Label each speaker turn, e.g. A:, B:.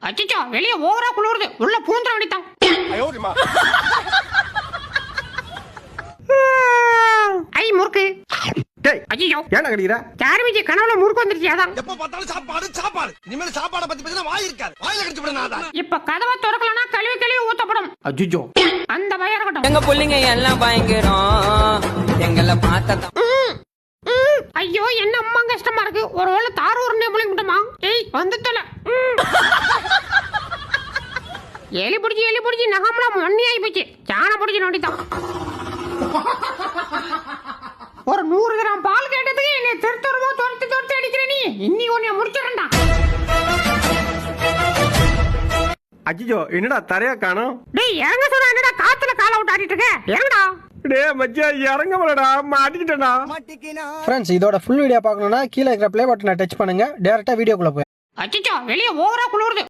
A: அச்சச்சோ வெளிய ஓவரா குளிருது, உள்ள பூந்துற வேண்டியதான். ஐ முறுக்கு.
B: டேய்
A: ஐயோ
B: ஏன்டா கடிக்குற?
A: சார்மிஜி கனவுல முறுக்கு வந்துருச்சு அதான்.
C: எப்ப பார்த்தாலும் சாப்பாடு சாப்பாடு. இனிமேல் சாப்பாட பத்தி பேசினா வாய் இருக்காது. வாயில கடிச்சு விடனாதா.
A: இப்ப கதவை திறக்கலனா கழுவி கழுவி ஊத்தப்படும்.
B: அஜிஜோ
A: அந்த பயம் இருக்கட்டும்.
D: எங்க புள்ளைங்க எல்லாம் பயங்கரம், எங்களை பார்த்தா
A: ஐயோ என்ன அம்மா கஷ்டமா இருக்கு. ஒரு வேளை தார் உருண்டை முழுங்கிட்டோமா? ஏய் வந்து தொலை. எலி பிடிச்சி நகம்லாம் மண்ணி ஆகி போச்சு. சாண பிடிச்சி நோண்டித்தான். ஒரு 100 கிராம் பால் கேட்டதுக்கு என்னை திருத்தரமோ துரத்தி அடிக்கிற நீ. இன்னி உன்னை முடிச்சிடண்டா.
B: அஜிஜோ என்னடா தரையா காணோம்?
A: டேய் இறங்க சொன்னா என்னடா காத்துல கால விட்டு ஆடிட்டு இருக்க? இறங்கடா.
B: டேய் மச்சான் இறங்க வரடா, மாட்டிக்கிட்டேன்டா.
E: ஃப்ரெண்ட்ஸ் இதோட ஃபுல் வீடியோ பார்க்கணும்னா கீழே இருக்கிற ப்ளே பட்டனை டச் பண்ணுங்க, டைரக்டா வீடியோக்குள்ள போய்.
A: அச்சச்சோ வெளிய ஓவரா குளிருது.